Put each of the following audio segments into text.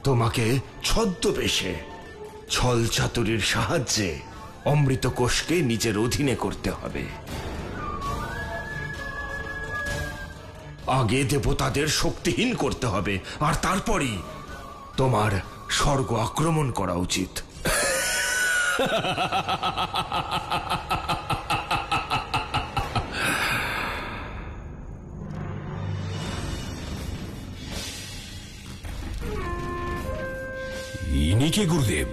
তোমাকে ছদ্মবেশে ছল চাতুরীর সাহায্যে অমৃত কোষকে নিজের অধীনে করতে হবে। আগে দেবতাদের শক্তিহীন করতে হবে, আর তারপরই তোমার স্বর্গ আক্রমণ করা উচিত। ইনি কে গুরুদেব?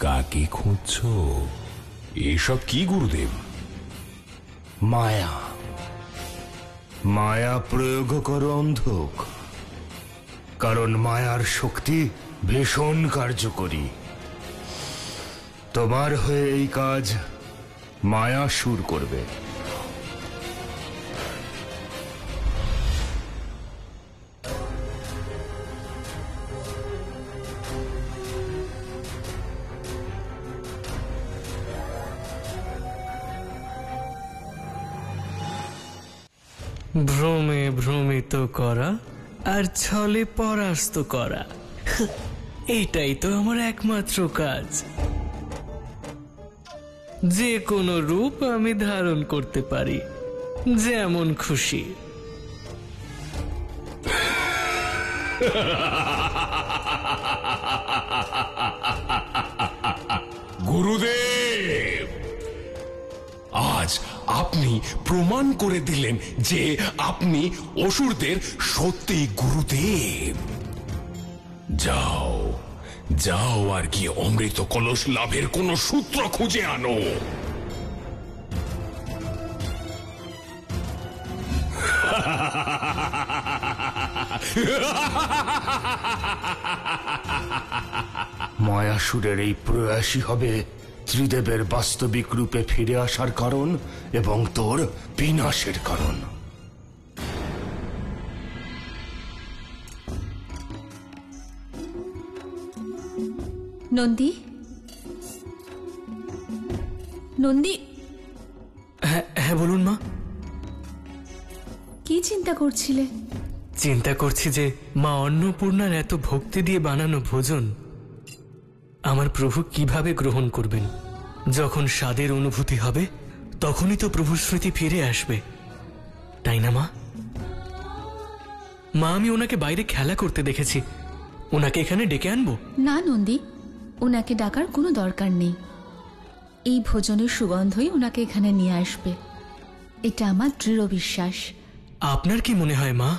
কাকে খুঁজছো? এসব কি গুরুদেব? মায়া, মায়া প্রয়োগ করো অন্ধক, কারণ মায়ার শক্তি ভীষণ কার্যকরী। তোমার হয়ে এই কাজ মায়া শুর করবে। ভ্রমে ভ্রমিত করা আর ছলে পরাস্ত করা, এইটাই তো আমার একমাত্র কাজ। যে কোনো রূপ আমি ধারণ করতে পারি, যেমন খুশি। গুরুদেব, আজ আপনি প্রমাণ করে দিলেন যে আপনি অসুরদের সত্যি গুরুদেব। যাও যাও, আর কি অমৃত কলস লাভের কোন সূত্র খুঁজে আনো। মায়াসুরের এই প্রয়াসই হবে ত্রিদেবের বাস্তবিক রূপে ফিরে আসার কারণ এবং তোর বিনাশের কারণ। নন্দী, নন্দী। হ্যাঁ বলুন মা। কি চিন্তা করছিলে? চিন্তা করছি যে মা অন্নপূর্ণার এত ভক্তি দিয়ে বানানো ভোজন আমার প্রভু কিভাবে গ্রহণ করবেন। যখন স্বাদের অনুভূতি হবে তখনই তো প্রভুর স্মৃতি ফিরে আসবে, তাই না মা? মা, আমি ওনাকে বাইরে খেলা করতে দেখেছি, ওনাকে এখানে ডেকে আনবো? না নন্দী, ওনাকে ডাকার কোনো দরকার নেই। এই ভোজনের সুগন্ধই ওনাকে এখানে নিয়ে আসবে, এটা আমার দৃঢ় বিশ্বাস। আপনার কি মনে হয় মা,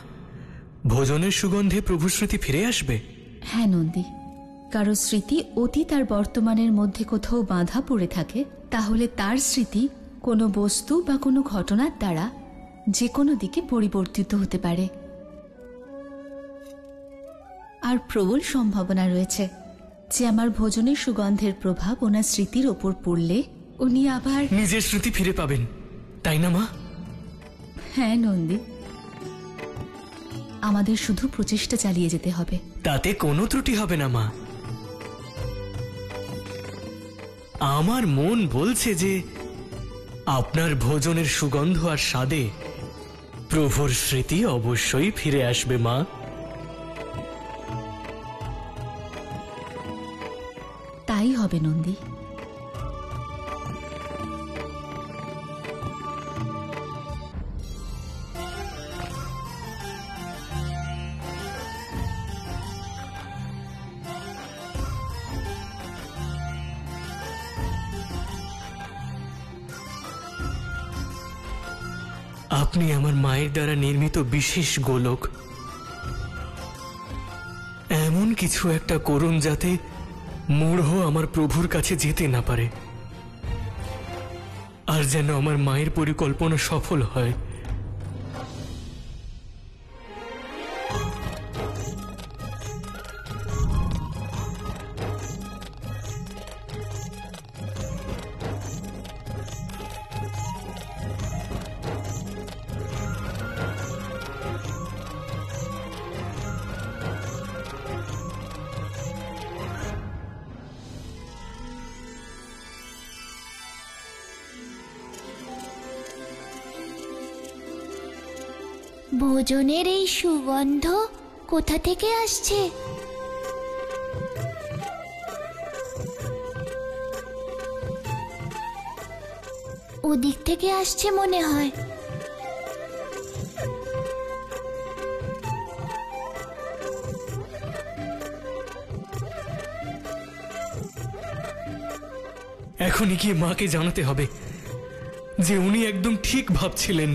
ভোজনের সুগন্ধে প্রভুর স্মৃতি ফিরে আসবে? হ্যাঁ নন্দী, কারো স্মৃতি অতীত আর বর্তমানের মধ্যে কোথাও বাঁধা পড়ে থাকে, তাহলে তার স্মৃতি কোনো বস্তু বা কোনো ঘটনার দ্বারা যে কোনো দিকে পরিবর্তিত হতে পারে। আর প্রবল সম্ভাবনা রয়েছে যে আমার ভোজনের সুগন্ধের প্রভাব ওনার স্মৃতির ওপর পড়লে উনি আবার নিজের স্মৃতি ফিরে পাবেন, তাই না মা? হ্যাঁ নন্দী, আমাদের শুধু প্রচেষ্টা চালিয়ে যেতে হবে। তাতে কোনো ত্রুটি হবে না মা। আমার মন বলছে যে আপনার ভোজনের সুগন্ধ আর স্বাদে প্রভুর স্মৃতি অবশ্যই ফিরে আসবে মা। তাই হবে নন্দী। আপনি আমার মায়ের দ্বারা নির্মিত বিশেষ গোলক, এমন কিছু একটা করুন যাতে মূঢ় আমার প্রভুর কাছে যেতে না পারে, আর যেন আমার মায়ের পরিকল্পনা সফল হয়। ভোজনের এই সুগন্ধ কোথা থেকে আসছে? ওদিক থেকে আসছে মনে হয়। এখনই গিয়ে মাকে জানাতে হবে যে উনি একদম ঠিক ভাবছিলেন।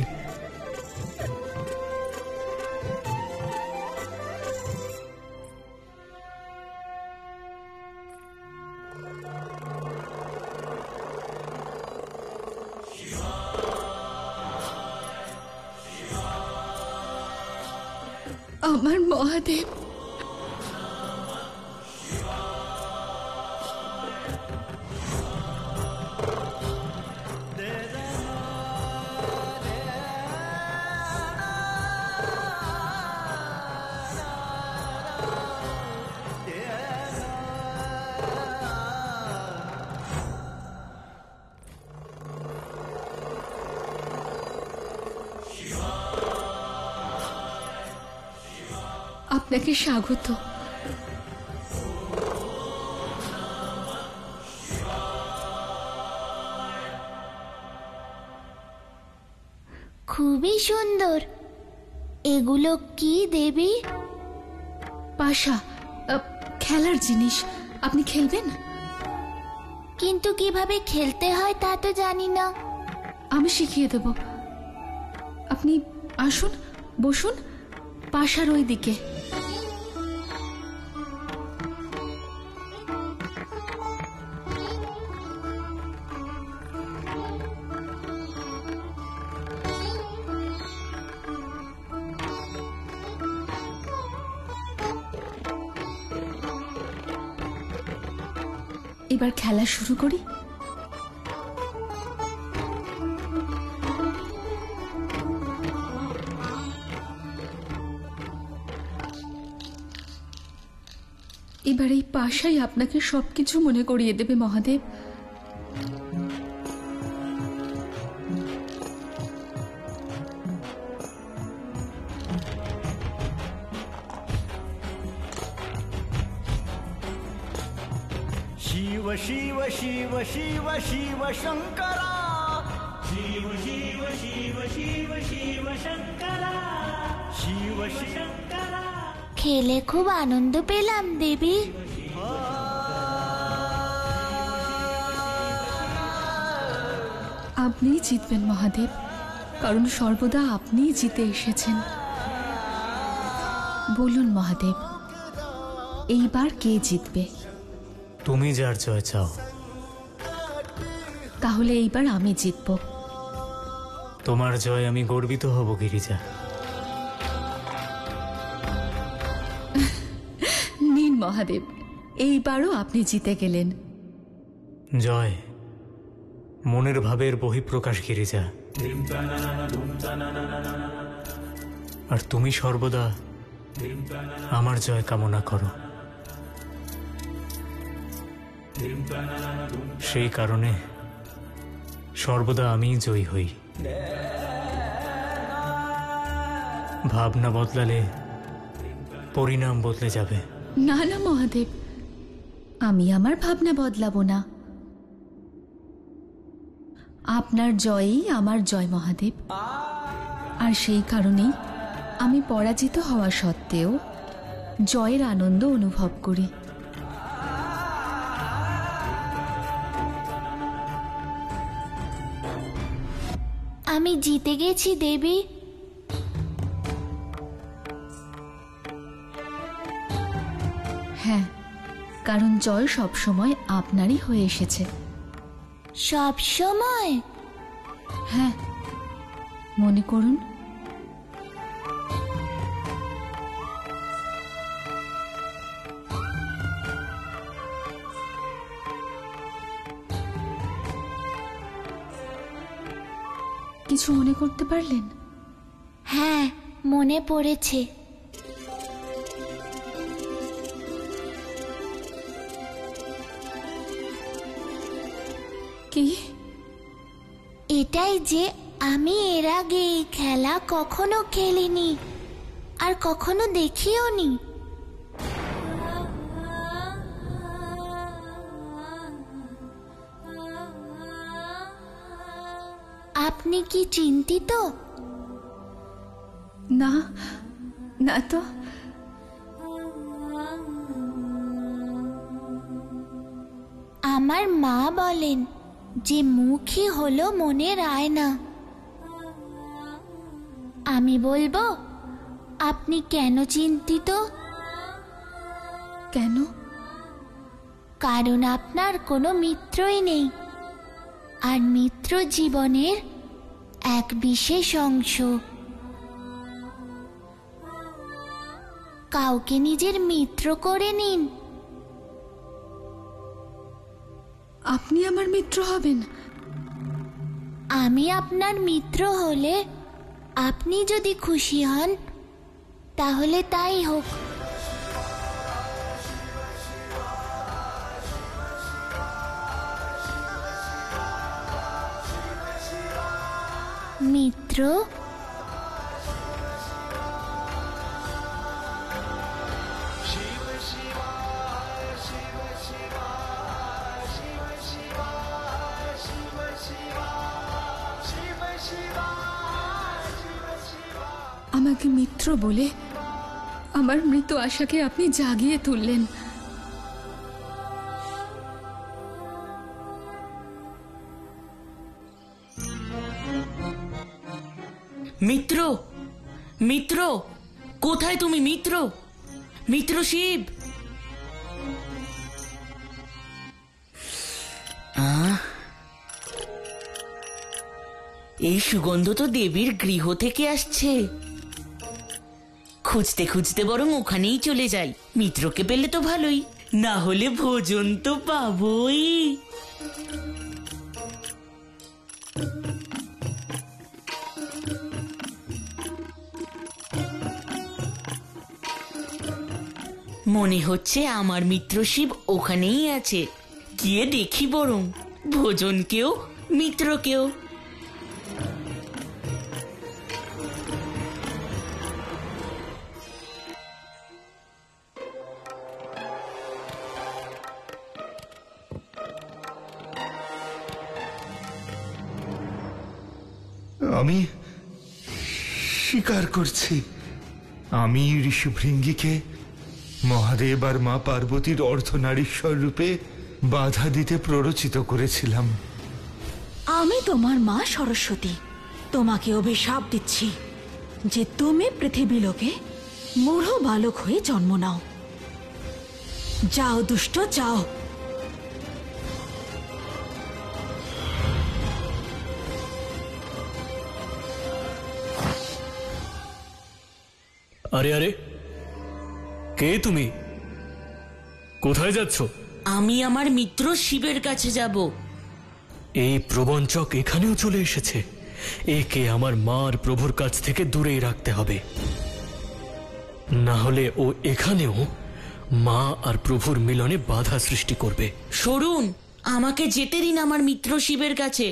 আমার মহাদেব, আপনাকে স্বাগত। খুবই সুন্দর। এগুলো কি দেবী? পাশা, খেলার জিনিস। আপনি খেলবেন? কিন্তু কিভাবে খেলতে হয় তা তো জানি না। আমি শিখিয়ে দেব। আপনি আসুন, বসুন পাশার ওই দিকে। এবার খেলা শুরু করি। এবার এই পাশাই আপনাকে সবকিছু মনে করিয়ে দেবে মহাদেব। शिव शिव शिव शिव शिव शंकरा, शिव शिव शिव शिव शिव शंकरा, शिव शंकरा। খেলে খুব আনন্দ পেলাম দেবী। আপনিই জিতবেন মহাদেব, কারণ সর্বদা আপনিই জিতে এসেছেন। বলুন মহাদেব, এইবার কে জিতবে? তুমি যার জয় চাও। তাহলে এইবার আমি জিতব। তোমার জয় আমি গর্বিত হব গিরিজা। নিন মহাদেব, এইবারও আপনি জিতে গেলেন। জয় মনের ভাবের বহিঃপ্রকাশ গিরিজা, আর তুমি সর্বদা আমার জয় কামনা করো। সেই কারণে সর্বদা আমি জয়ী হই। ভাবনা বদলালে পরিণাম বদলে যাবে। না না মহাদেব, আমি আমার ভাবনা বদলাবো না। আপনার জয়ই আমার জয় মহাদেব। আর সেই কারণেই আমি পরাজিত হওয়া সত্ত্বেও জয়ের আনন্দ অনুভব করি। আমি জিতে গেছি দেবী। হ্যাঁ, কারণ জয় সবসময় আপনারই হয়ে এসেছে। সব সময়? হ্যাঁ, মনে করুন। কিছু মনে করতে পারলেন? হ্যাঁ, মনে পড়েছে। কি? এটাই যে আমি এর আগে এই খেলা কখনো খেলিনি, আর কখনো দেখিও নি। আপনি কি চিন্তিত? না, না তো। আমার মা বলেন যে মুখই হলো মনের আয়না। আমি বলবো আপনি কেন চিন্তিত? কেন? কারণ আপনার কোনো মিত্রই নেই, আর মিত্র জীবনের এক বিশেষ অংশ। কাউকে নিজের মিত্র করে নিন। আপনি আমার মিত্র হবেন? আমি আপনার মিত্র হলে আপনি যদি খুশি হন তাহলে তাই হোক। মিত্র, আমাকে মিত্র বলে আমার মৃত আশাকে আপনি জাগিয়ে তুললেন। মিত্র, মিত্র, কোথায় তুমি? মিত্র, মিত্র শিব। এই সুগন্ধ তো দেবীর গৃহ থেকে আসছে। খুঁজতে খুঁজতে বরং ওখানেই চলে যাই। মিত্রকে পেলে তো ভালোই, না হলে ভোজন তো পাবই। মনে হচ্ছে আমার মিত্র শিব ওখানেই আছে। গিয়ে দেখি বরং ভোজনকেও মিত্রকেও। আমি স্বীকার করছি, আমি ঋষভৃঙ্গিকে মহাদেব আর মা পার্বতীর অর্ধনারীশ্বর রূপে বাধা দিতে প্ররোচিত করেছিলাম। আমি তোমার মা সরস্বতী তোমাকে অভিশাপ দিচ্ছি যে তুমি পৃথিবী লোকে মূঢ় বালক হয়ে জন্ম নাও। যাও দুষ্ট, যাও। আরে আরে, কে তুমি? কোথায় যাচ্ছ? আমি আমার মিত্র শিবের কাছে যাব। এই প্রবঞ্চক এখানেও চলে এসেছে। একে আমার মার প্রভুর কাছ থেকে দূরেই রাখতে হবে, না হলে ও এখানেও মা আর প্রভুর মিলনে বাধা সৃষ্টি করবে। সরুন, আমাকে যেতে দিন আমার মিত্র শিবের কাছে।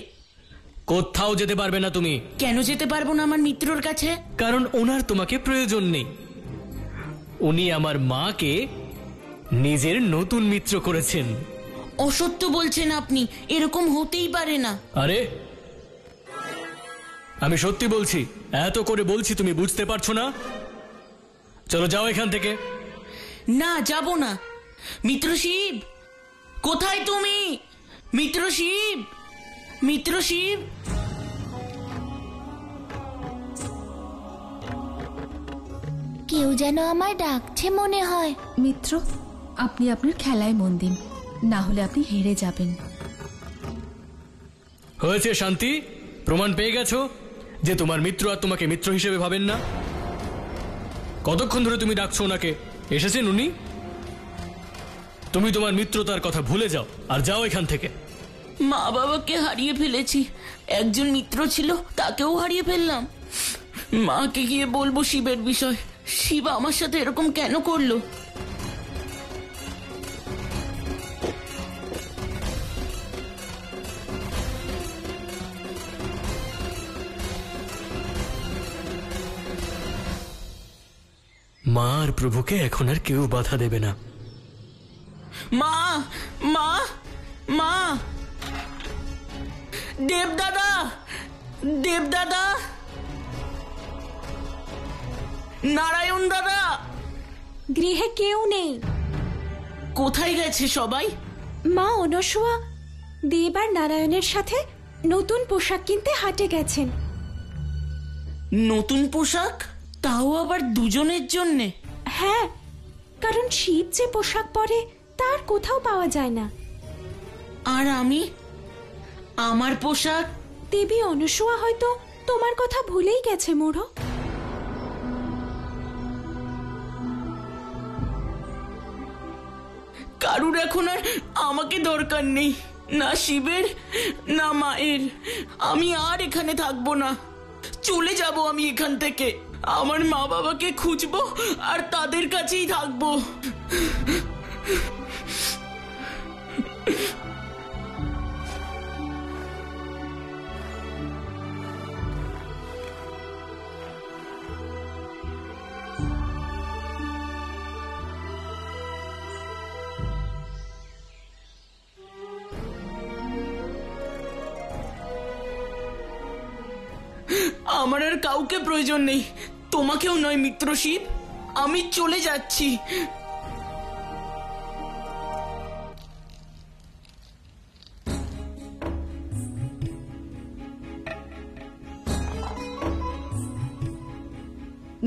কোথাও যেতে পারবে না তুমি। কেন যেতে পারবো না আমার মিত্রর কাছে? কারণ ওনার তোমাকে প্রয়োজন নেই। উনি আমার মাকে নিজের নতুন মিত্র করেছেন। অসত্য বলছেন আপনি, এরকম হতেই পারে না। আরে, আমি সত্যি বলছি। এত করে বলছি, তুমি বুঝতে পারছো না? চলো যাও এখান থেকে। না, যাব না। মিত্র শিব, কোথায় তুমি? মিত্র শিব, মিত্র শিব। কেউ যেন আমায় ডাকছে মনে হয়। মিত্র, আপনি আপনার খেলায় মন দিন, না হলে আপনি হেরে যাবেন। হয়েছে শান্তি, প্রমাণ পেয়ে গেছো যে তোমার মিত্র আর তোমাকে মিত্র হিসেবে ভাবেন না। কতক্ষণ ধরে তুমি ডাকছো ওনাকে? এসেছেন উনি। তুমি তোমার মিত্রতার কথা ভুলে যাও আর যাও এখান থেকে। মা বাবাকে হারিয়ে ফেলেছি, একজন মিত্র ছিল তাকেও হারিয়ে ফেললাম। মাকে গিয়ে বলবো শিবের বিষয়। শিব আমার সাথে এরকম কেন করলো? মা আর প্রভুকে এখন আর কেউ বাধা দেবে না। মা মা মা, দেবদাদা, দেবদাদা, নারায়ণ দাদা। গৃহে কেউ নেই। কোথায় গেছে সবাই? মা অনসূয়া দেব আর নারায়ণের সাথে নতুন পোশাক কিনতে হাটে গেছেন। নতুন পোশাক? তাও আবার দুজনের জন্যে? হ্যাঁ, কারণ শিব যে পোশাক পরে তার কোথাও পাওয়া যায় না। আর আমি, আমার পোশাক? দেবী অনসূয়া হয়তো তোমার কথা ভুলেই গেছে মোড়ো। কারুর এখন আর আমাকে দরকার নেই, না শিবের না মায়ের। আমি আর এখানে থাকবো না, চলে যাব আমি এখান থেকে। আমার মা বাবাকে খুঁজবো আর তাদের কাছেই থাকবো। আমার আর কাউকে প্রয়োজন নেই, তোমাকেও নয় মিত্র শিব। আমি চলে যাচ্ছি।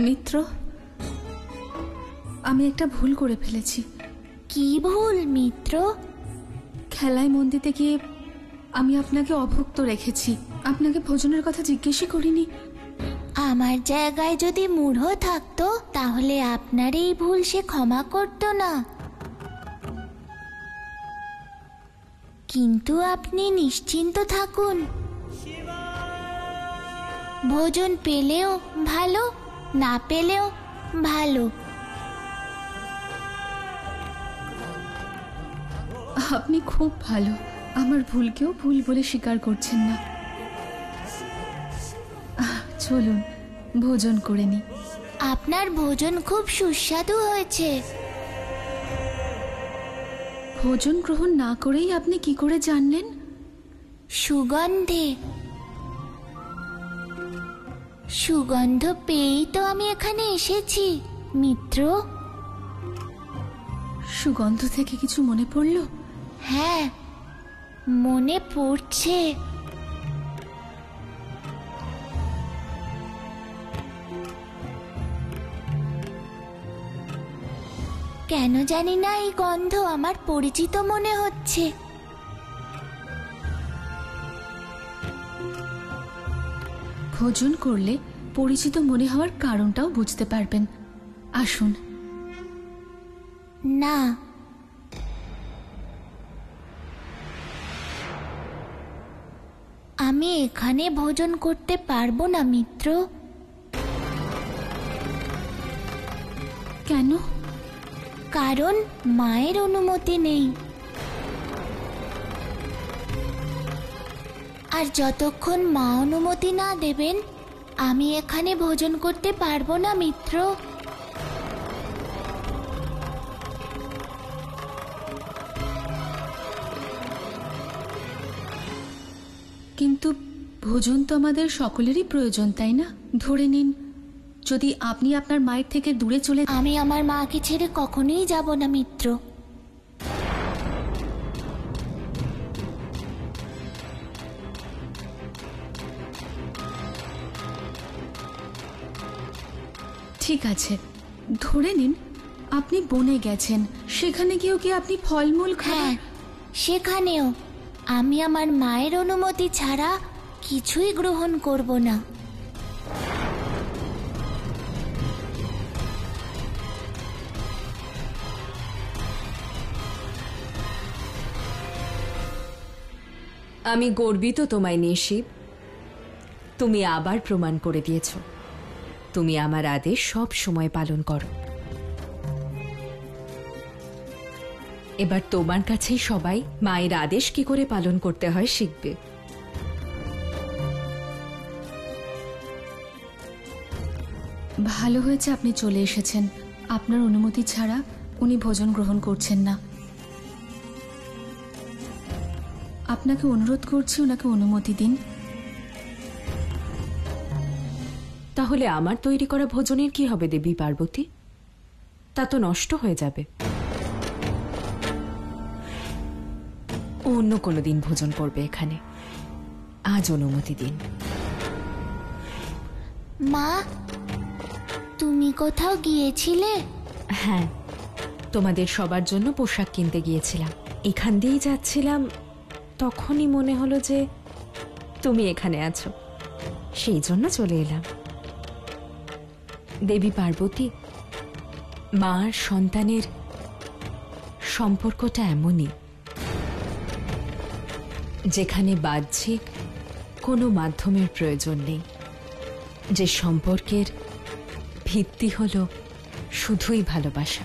মিত্র, আমি একটা ভুল করে ফেলেছি। কি ভুল মিত্র? খেলায় মন দিতে গিয়ে আমি আপনাকে অভুক্ত রেখেছি। আপনাকে ভোজনের কথা জিজ্ঞেসই করিনি। আমার জায়গায় যদি মূঢ় থাকতো তাহলে আপনার এই ভুল সে ক্ষমা করতো না। কিন্তু আপনি নিশ্চিন্ত থাকুন, ভোজন পেলেও ভালো, না পেলেও ভালো। আপনি খুব ভালো, আমার ভুলকেও ভুল বলে স্বীকার করছেন না। চলুন ভোজন করে নি। আপনার ভোজন খুব সুস্বাদু হয়েছে। ভোজন গ্রহণ না করেই আপনি কি করে জানলেন? সুগন্ধে, সুগন্ধ পেয়েই তো আমি এখানে এসেছি মিত্র। সুগন্ধ থেকে কিছু মনে পড়ল? হ্যাঁ, মনে পড়ছে। কেন জানি না এই গন্ধ আমার পরিচিত মনে হচ্ছে। ভোজন করলে পরিচিত মনে হওয়ার কারণটাও বুঝতে পারবেন। আসুন। না, আমি এখানে ভোজন করতে পারবো না মিত্র। কেন? কারণ মায়ের অনুমতি নেই। আর যতক্ষণ মা অনুমতি না দেবেন আমি এখানে ভোজন করতে পারবো না মিত্র। কিন্তু ভোজন তো আমাদের সকলেরই প্রয়োজন, তাই না? ধরে নিন, যদি আপনি আপনার মায়ের থেকে দূরে চলে... আমি আমার মাকে ছেড়ে কখনোই যাব না মিত্র। ঠিক আছে, ধরে নিন আপনি বনে গেছেন, সেখানে গিয়েও কি আপনি ফলমূল হ্যাঁ, সেখানেও আমি আমার মায়ের অনুমতি ছাড়া কিছুই গ্রহণ করব না। আমি গর্বিত তোমায় নিয়ে শিব। তুমি আবার প্রমাণ করে দিয়েছ তুমি আমার আদেশ সব সময় পালন করো। এবার তোমার কাছেই সবাই মায়ের আদেশ কি করে পালন করতে হয় শিখবে। ভালো হয়েছে আপনি চলে এসেছেন। আপনার অনুমতি ছাড়া উনি ভোজন গ্রহণ করছেন না। আপনাকে অনুরোধ করছি ওনাকে অনুমতি দিন। তাহলে আমার তৈরি করা ভোজনের কি হবে দেবী পার্বতী? তা তো নষ্ট হয়ে যাবে। অন্য কোনো দিন ভোজন করবে এখানে, আজ অনুমতি দিন। মা, তুমি কোথাও গিয়েছিলে? হ্যাঁ, তোমাদের সবার জন্য পোশাক কিনতে গিয়েছিলাম। এখান দিয়েই যাচ্ছিলাম, তখনই মনে হলো যে তুমি এখানে আছো, সেই জন্য চলে এলাম। দেবী পার্বতী, মা আর সন্তানের সম্পর্কটা এমনই, যেখানে বাহ্যিক কোনো মাধ্যমের প্রয়োজন নেই, যে সম্পর্কের ভিত্তি হলো শুধুই ভালোবাসা।